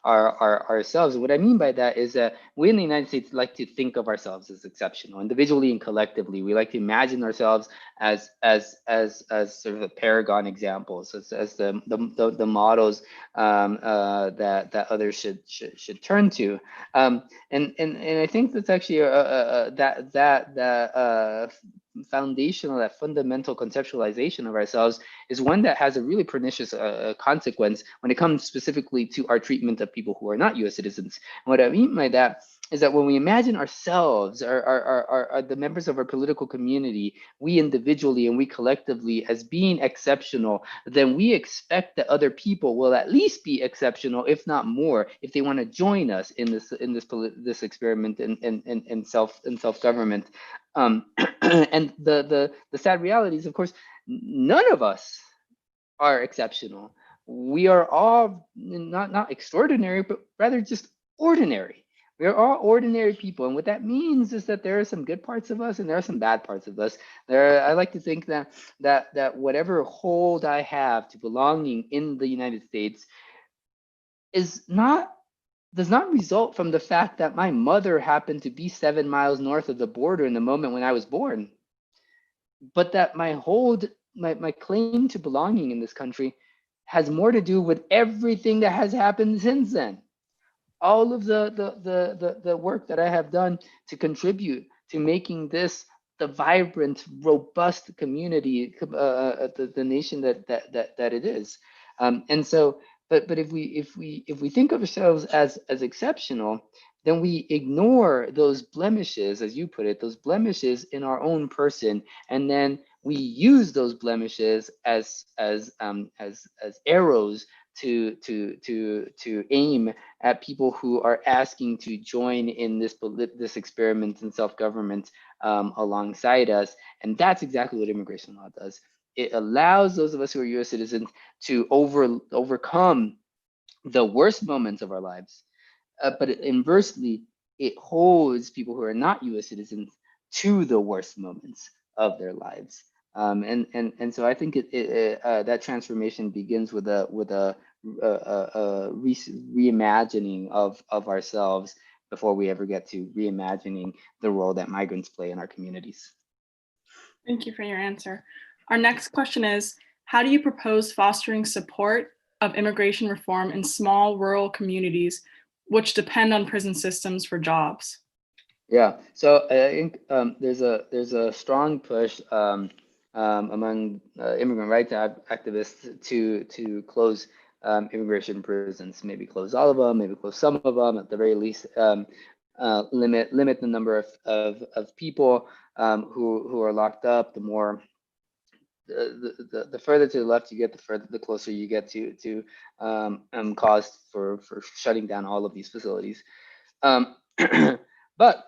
ourselves. And what I mean by that is that we in the United States like to think of ourselves as exceptional, individually and collectively. We like to imagine ourselves as sort of a paragon examples, as the models that others should turn to. And I think that's actually that foundational, that fundamental conceptualization of ourselves is one that has a really pernicious consequence when it comes specifically to our treatment of people who are not U.S. citizens. And what I mean by that is that when we imagine ourselves, the members of our political community, we individually and we collectively as being exceptional, then we expect that other people will at least be exceptional, if not more, if they want to join us in this experiment in self-government. And the sad reality is, of course, none of us are exceptional. We are all not extraordinary, but rather just ordinary. We are all ordinary people, and what that means is that there are some good parts of us and there are some bad parts of us. I like to think that whatever hold I have to belonging in the United States is not does not result from the fact that my mother happened to be 7 miles north of the border in the moment when I was born, but that my claim to belonging in this country has more to do with everything that has happened since then. All of the work that I have done to contribute to making this the vibrant, robust community, the nation that it is. And so, but if we think of ourselves as exceptional, then we ignore those blemishes, as you put it, those blemishes in our own person, and then we use those blemishes as arrows to aim at people who are asking to join in this experiment in self-government alongside us. And that's exactly what immigration law does. It allows those of us who are US citizens to overcome the worst moments of our lives. But inversely, it holds people who are not US citizens to the worst moments of their lives. And so I think that transformation begins with a reimagining of ourselves before we ever get to reimagining the role that migrants play in our communities. Thank you for your answer. Our next question is, how do you propose fostering support of immigration reform in small rural communities which depend on prison systems for jobs? Yeah, so I think there's a strong push among immigrant rights activists to close immigration prisons, maybe close all of them, maybe close some of them, at the very least limit the number of people who are locked up. The more the further to the left you get, the closer you get to cause for shutting down all of these facilities. But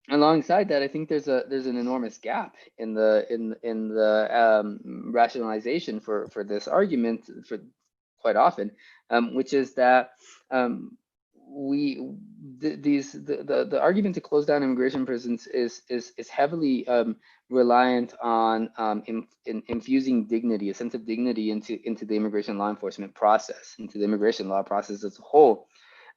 alongside that, I think there's an enormous gap in the rationalization for this argument for quite often, which is that the argument to close down immigration prisons is heavily reliant on infusing dignity, a sense of dignity into the immigration law enforcement process, into the immigration law process as a whole.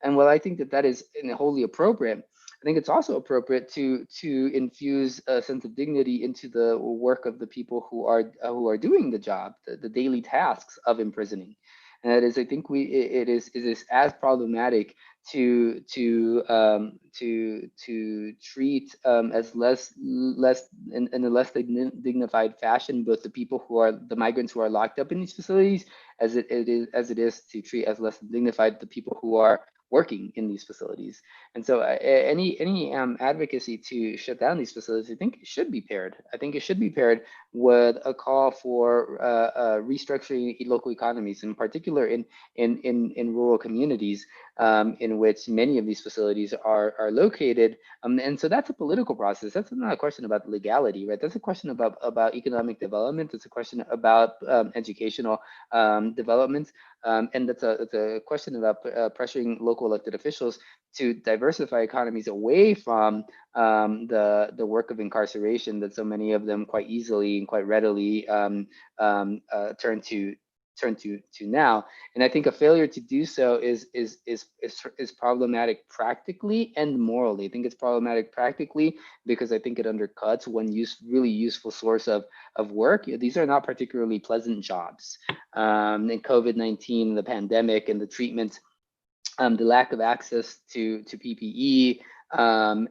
And while I think that is wholly appropriate, I think it's also appropriate to infuse a sense of dignity into the work of the people who are doing the job, the daily tasks of imprisoning. And that is, I think it is as problematic to treat as less in a less dignified fashion both the people who are the migrants who are locked up in these facilities as it is to treat as less dignified the people who are working in these facilities. And so any advocacy to shut down these facilities, I think it should be paired. I think it should be paired with a call for restructuring local economies, in particular in rural communities in which many of these facilities are located. And so that's a political process. That's not a question about legality, right? That's a question about economic development. It's a question about educational development. And that's a question about pressuring local elected officials to diversify economies away from the work of incarceration that so many of them quite easily and quite readily turn to now. And I think a failure to do so is problematic practically and morally. I think it's problematic practically because I think it undercuts one really useful source of work. These are not particularly pleasant jobs. And COVID-19, the pandemic, and the treatment, the lack of access to PPE, and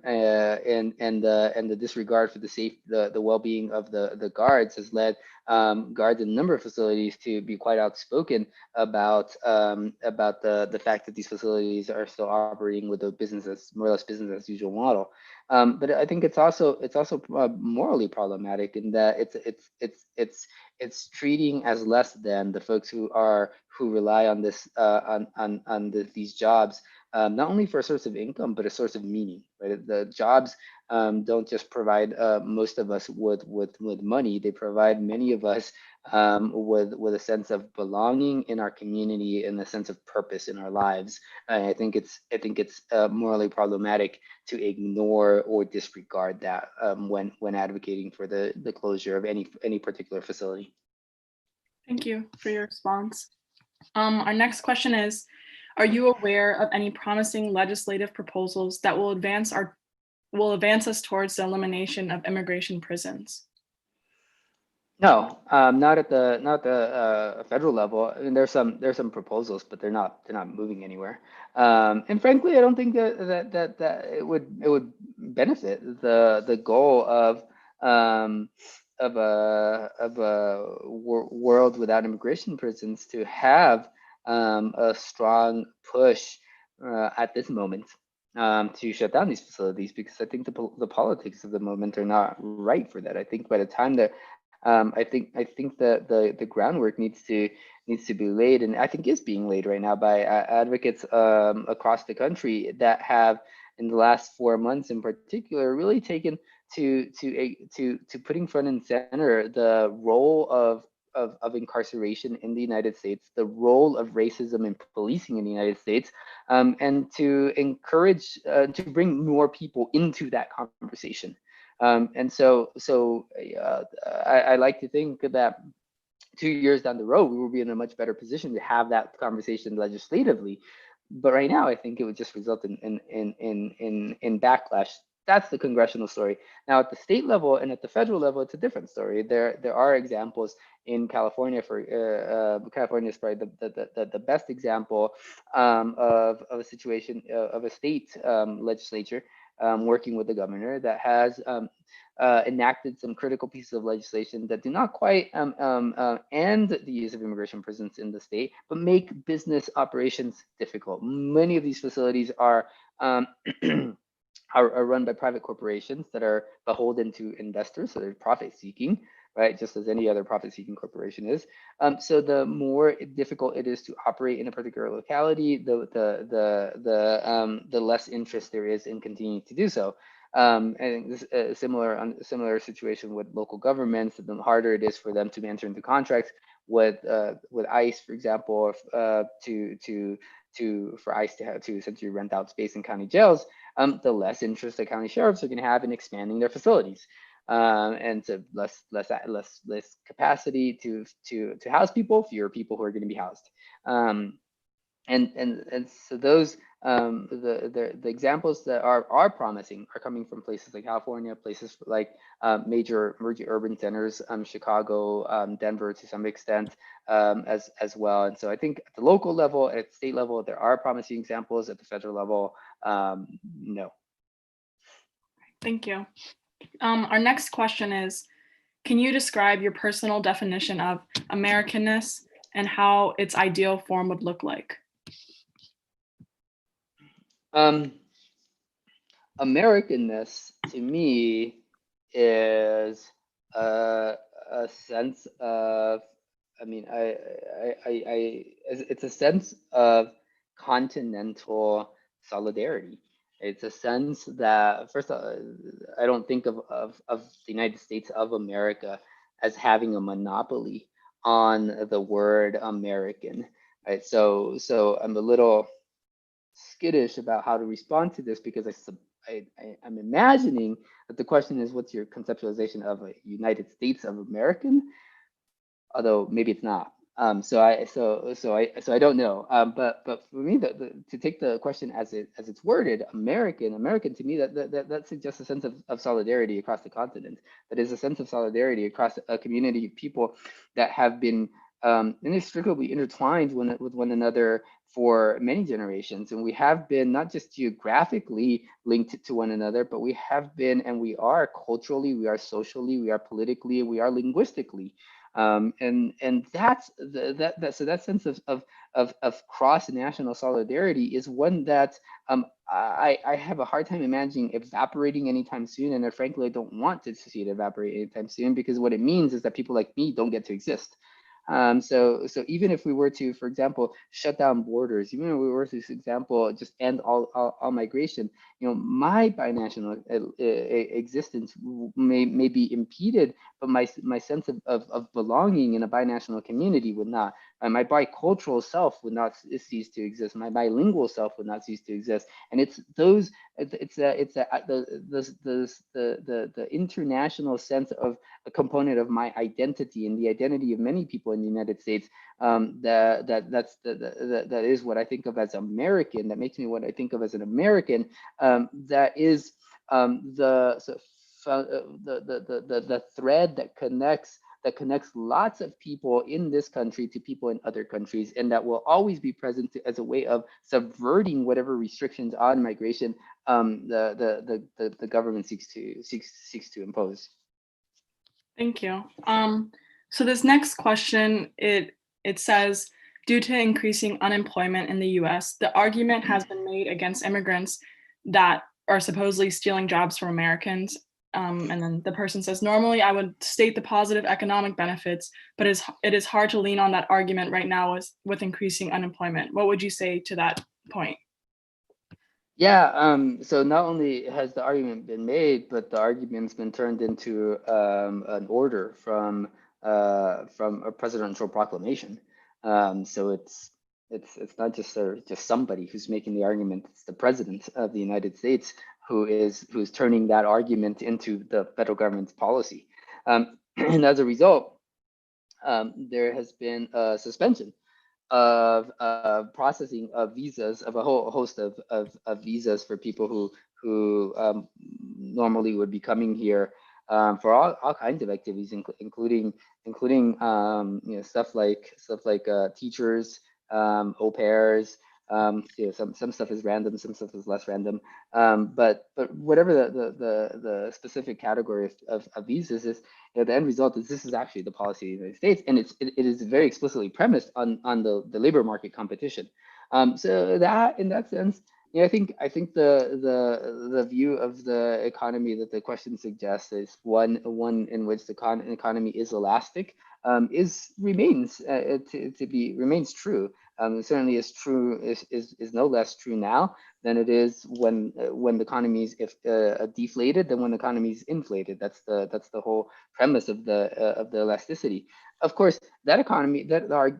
the disregard for the well-being of the guards has led guards in a number of facilities to be quite outspoken about the fact that these facilities are still operating with a more or less business as usual model. But I think it's also morally problematic in that it's treating as less than the folks who rely on this these jobs, not only for a source of income but a source of meaning. Right? The jobs don't just provide most of us with money; they provide many of us with a sense of belonging in our community and a sense of purpose in our lives. And I think it's morally problematic to ignore or disregard that when advocating for the closure of any particular facility. Thank you for your response. Our next question is, Are you aware of any promising legislative proposals that will advance us towards the elimination of immigration prisons? No, not at the federal level. I mean, there's some proposals, but they're not moving anywhere. And frankly, I don't think that it would benefit the goal of a world without immigration prisons to have a strong push at this moment to shut down these facilities, because I think the politics of the moment are not right for that. I think by the time that I think that the groundwork needs to be laid, and I think is being laid right now by advocates across the country that have, in the last 4 months in particular, really taken to putting front and center the role of incarceration in the United States, the role of racism in policing in the United States, and to encourage to bring more people into that conversation. And so I like to think that 2 years down the road, we will be in a much better position to have that conversation legislatively. But right now, I think it would just result in backlash. That's the congressional story. Now, at the state level and at the federal level, it's a different story. There are examples in California. California is probably the best example of a situation of a state legislature working with the governor that has enacted some critical pieces of legislation that do not quite end the use of immigration prisons in the state, but make business operations difficult. Many of these facilities are are run by private corporations that are beholden to investors, so they're profit seeking, right? Just as any other profit seeking corporation is. So the more difficult it is to operate in a particular locality, the less interest there is in continuing to do so. I think this a similar situation with local governments. The harder it is for them to enter into contracts with ICE, for example, for ICE to essentially rent out space in county jails, the less interest the county sheriffs are going to have in expanding their facilities, and so less capacity to house people, fewer people who are going to be housed. And so those the examples that are promising are coming from places like California, places like major urban centers, Chicago, Denver to some extent, as well. And so I think at the local level, at the state level, there are promising examples. At the federal level, no. Thank you. Our next question is, can you describe your personal definition of Americanness and how its ideal form would look like? Americanness to me is a sense of, I mean, it's a sense of continental solidarity. It's a sense that, first of all, I don't think of the United States of America as having a monopoly on the word American, right? So I'm a little skittish about how to respond to this, because I'm imagining that the question is, what's your conceptualization of a United States of American? Although maybe it's not. So I don't know. But for me, to take the question as it's worded, American to me, that suggests a sense of solidarity across the continent. That is a sense of solidarity across a community of people that have been inextricably intertwined with one another for many generations. And we have been not just geographically linked to one another, but we have been, and we are culturally, we are socially, we are politically, we are linguistically. And that's so that sense of cross-national solidarity is one that I have a hard time imagining evaporating anytime soon. And frankly, I don't want to see it evaporate anytime soon, because what it means is that people like me don't get to exist. So even if we were to, for example, shut down borders, even if we were to, for example, just end all migration, my binational existence may be impeded, but my sense of belonging in a binational community would not. My bicultural self would not cease to exist. My bilingual self would not cease to exist. And it's the international sense of a component of my identity and the identity of many people in the United States, that is what I think of as American. That makes me what I think of as an American. That is the thread that connects lots of people in this country to people in other countries, and that will always be present as a way of subverting whatever restrictions on migration the government seeks to impose. Thank you. So this next question, it says, due to increasing unemployment in the US, the argument has been made against immigrants that are supposedly stealing jobs from Americans. And then the person says, normally I would state the positive economic benefits, but it is hard to lean on that argument right now with increasing unemployment. What would you say to that point? Yeah, so not only has the argument been made, but the argument's been turned into an order from a presidential proclamation. So it's not just somebody who's making the argument. It's the president of the United States who's turning that argument into the federal government's policy. And as a result, there has been a suspension of processing of visas, of a whole host of visas for people who normally would be coming here for all kinds of activities, including stuff like teachers, au pairs. Some stuff is random, some stuff is less random. But whatever the specific category of visas is, the end result is this is actually the policy of the United States, and it is very explicitly premised on the labor market competition. So that, in that sense, I think the view of the economy that the question suggests is one in which the economy is elastic, remains true. It certainly is true, is no less true now than it is when the economy is deflated than when the economy is inflated. That's the whole premise of the elasticity. Of course, the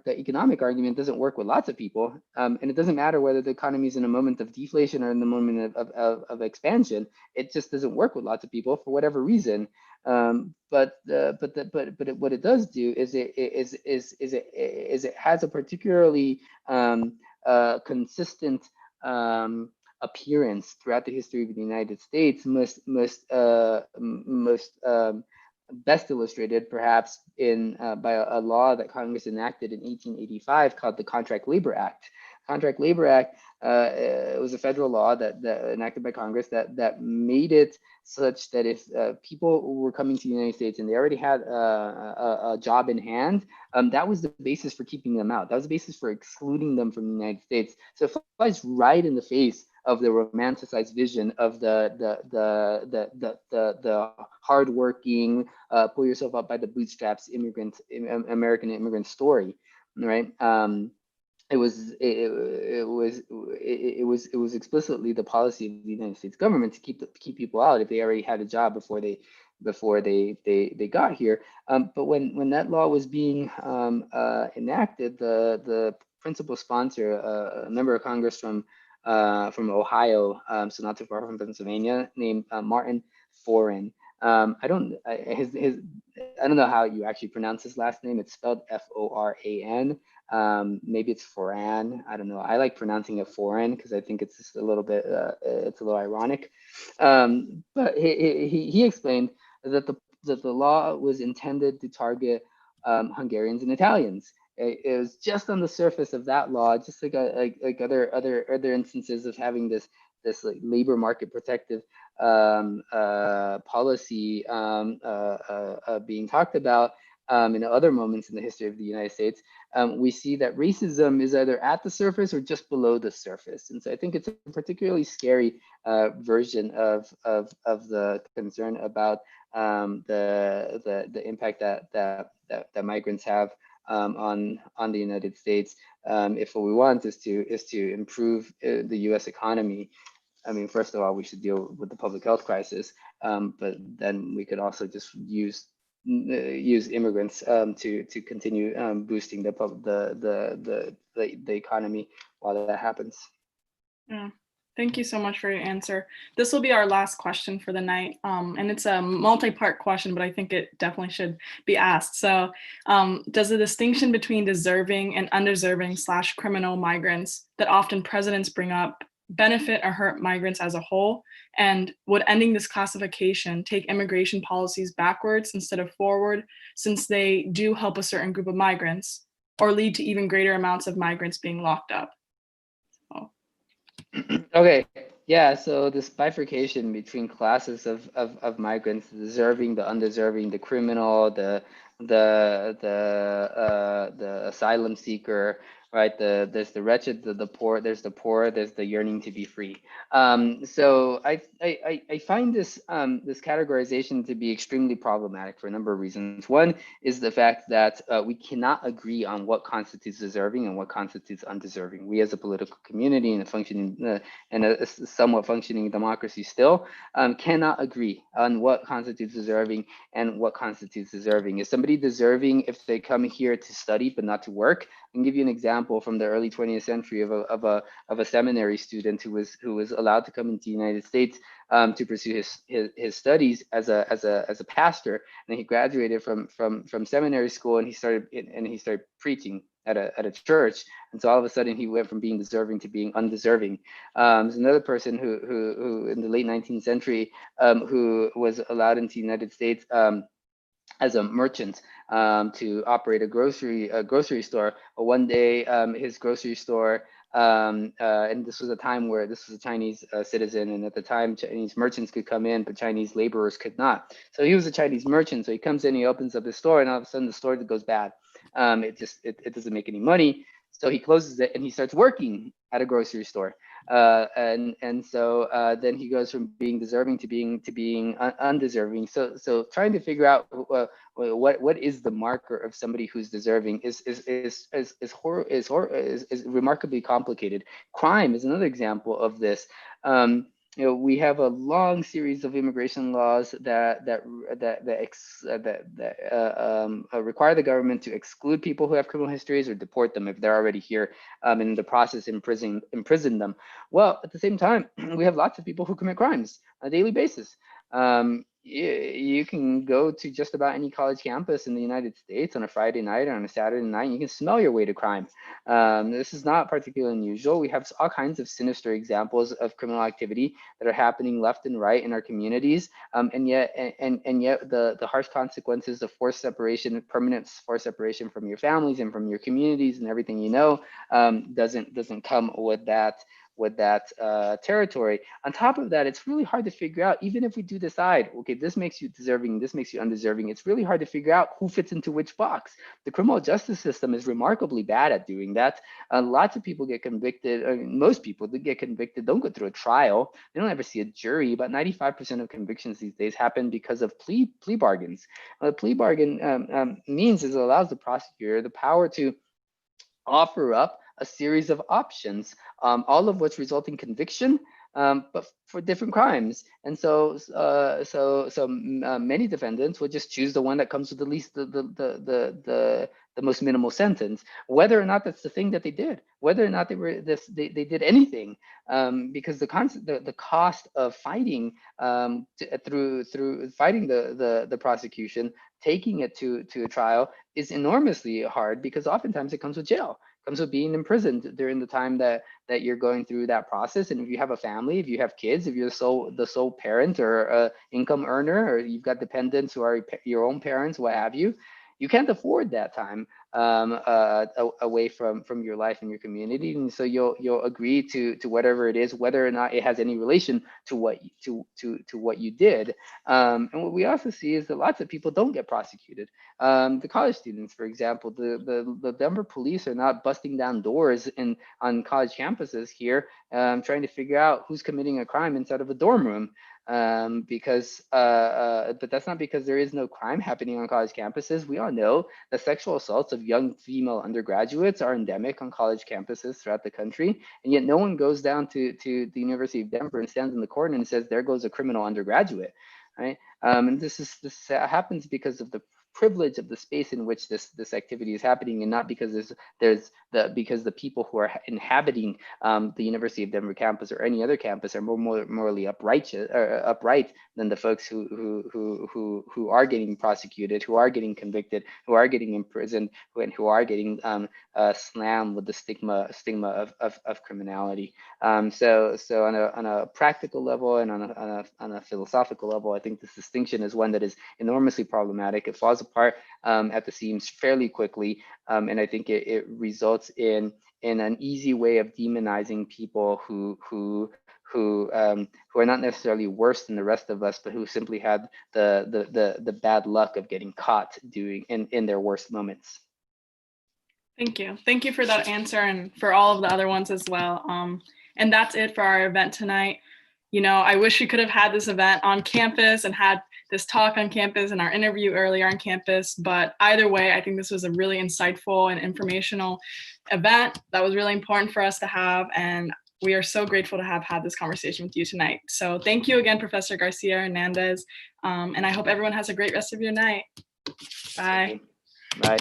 economic argument doesn't work with lots of people, and it doesn't matter whether the economy is in a moment of deflation or in the moment of expansion. It just doesn't work with lots of people for whatever reason. But what it does do is it has a particularly consistent appearance throughout the history of the United States, best illustrated perhaps by a law that Congress enacted in 1885 called the Contract Labor Act. Contract Labor Act was a federal law that enacted by Congress that made it such that if people were coming to the United States and they already had a job in hand, that was the basis for keeping them out. That was the basis for excluding them from the United States. So it flies right in the face of the romanticized vision of the hardworking, pull yourself up by the bootstraps American immigrant story, right? It was explicitly the policy of the United States government to keep people out if they already had a job before they got here. But when that law was being enacted, the principal sponsor, a member of Congress from Ohio, so not too far from Pennsylvania, named Martin Foran. I don't know how you actually pronounce his last name. It's spelled Foran. Maybe it's Foran. I don't know. I like pronouncing it Foran because I think it's just a little bit, it's a little ironic. But he explained that the law was intended to target Hungarians and Italians. It was just on the surface of that law, just like other instances of having this like labor market protective policy being talked about in other moments in the history of the United States. We see that racism is either at the surface or just below the surface, and so I think it's a particularly scary version of the concern about the impact that migrants have on the United States. If what we want is to improve the U.S. economy, I mean, first of all, we should deal with the public health crisis, but then we could also just use immigrants to continue boosting the economy while that happens. Yeah. Thank you so much for your answer. This will be our last question for the night. And it's a multi-part question, but I think it definitely should be asked. So does the distinction between deserving and undeserving / criminal migrants that often presidents bring up benefit or hurt migrants as a whole? And would ending this classification take immigration policies backwards instead of forward, since they do help a certain group of migrants, or lead to even greater amounts of migrants being locked up? So. Okay, yeah, so this bifurcation between classes of migrants, the deserving, the undeserving, the criminal, the asylum seeker, right? There's the wretched, the poor, there's the yearning to be free. So I find this this categorization to be extremely problematic for a number of reasons. One is the fact that we cannot agree on what constitutes deserving and what constitutes undeserving. We as a political community and a functioning and a somewhat functioning democracy still cannot agree on what constitutes deserving and what constitutes deserving. Is somebody deserving if they come here to study but not to work? I can give you an example from the early 20th century of a seminary student who was allowed to come into the United States to pursue his studies as a pastor, and he graduated from seminary school, and he started preaching at a church, and so all of a sudden he went from being deserving to being undeserving. There's another person who in the late 19th century who was allowed into the United States as a merchant to operate a grocery store. But one day, his grocery store, and this was a time where this was a Chinese citizen, and at the time, Chinese merchants could come in, but Chinese laborers could not. So he was a Chinese merchant. So he comes in, he opens up his store, and all of a sudden the store goes bad. It doesn't make any money. So he closes it and he starts working at a grocery store. And so then he goes from being deserving to being undeserving. So trying to figure out what is the marker of somebody who's deserving is remarkably complicated. Crime is another example of this. We have a long series of immigration laws that require the government to exclude people who have criminal histories or deport them if they're already here, and in the process imprison them. Well, at the same time, we have lots of people who commit crimes on a daily basis. You can go to just about any college campus in the United States on a Friday night or on a Saturday night, and you can smell your way to crime. This is not particularly unusual. We have all kinds of sinister examples of criminal activity that are happening left and right in our communities, and yet the harsh consequences of forced separation, permanent forced separation from your families and from your communities and everything doesn't come with that territory. On top of that, it's really hard to figure out, even if we do decide, okay, this makes you deserving, this makes you undeserving, it's really hard to figure out who fits into which box. The criminal justice system is remarkably bad at doing that. Lots of people get convicted, most people that get convicted don't go through a trial. They don't ever see a jury. About 95% of convictions these days happen because of plea bargains. A plea bargain means is it allows the prosecutor the power to offer up a series of options, all of which result in conviction, but for different crimes. And so many defendants would just choose the one that comes with the least, the most minimal sentence, whether or not that's the thing that they did, whether or not they did anything, because the cost of fighting through fighting the prosecution, taking it to a trial is enormously hard, because oftentimes it comes with jail, comes with being imprisoned during the time that you're going through that process. And if you have a family, if you have kids, if you're the sole parent or income earner, or you've got dependents who are your own parents, what have you, you can't afford that time away from your life and your community, and so you'll agree to whatever it is, whether or not it has any relation to what you did. And what we also see is that lots of people don't get prosecuted. The college students, for example, the Denver police are not busting down doors on college campuses here, trying to figure out who's committing a crime inside of a dorm room. But that's not because there is no crime happening on college campuses. We all know that sexual assaults of young female undergraduates are endemic on college campuses throughout the country, and yet no one goes down to the University of Denver and stands in the corner and says, there goes a criminal undergraduate, right? And this happens because of the privilege of the space in which this activity is happening, and not because there's because the people who are inhabiting the University of Denver campus or any other campus are more morally upright than the folks who are getting prosecuted, who are getting convicted, who are getting imprisoned, who are getting slammed with the stigma of criminality. So on a practical level and on a philosophical level, I think this distinction is one that is enormously problematic. It falls apart at the seams fairly quickly, and I think it results in an easy way of demonizing people who are not necessarily worse than the rest of us, but who simply had the bad luck of getting caught doing in their worst moments. Thank you. Thank you for that answer and for all of the other ones as well. And that's it for our event tonight. You know, I wish we could have had this event on campus and had this talk on campus and our interview earlier on campus, but either way, I think this was a really insightful and informational event that was really important for us to have, and we are so grateful to have had this conversation with you tonight. So thank you again, Professor Garcia Hernández, and I hope everyone has a great rest of your night. Bye. Bye.